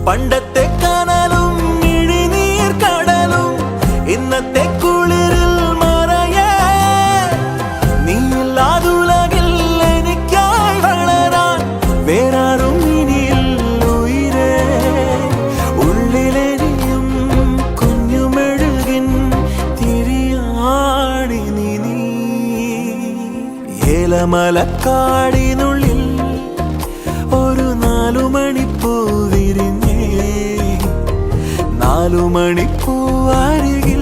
പണ്ടത്തെ കനലും ഇഴിനീർ കടലും ഇന്നത്തെ കുളിരിൽ മറയേ നീയില്ലാതുലകിൽ എനിക്കായി വളരാൻ വേറാരും ഇനിയില്ല ഉയിരേ ഉള്ളിലെരിയും കുഞ്ഞുമെഴുകിൻ തിരിയാണി നീ ഏലമലക്കാടിനുള്ളിൽ ഒരു 4 മണിപ്പൂ വിരിഞ്ഞേ 4 മണിപ്പൂ അരികിൽ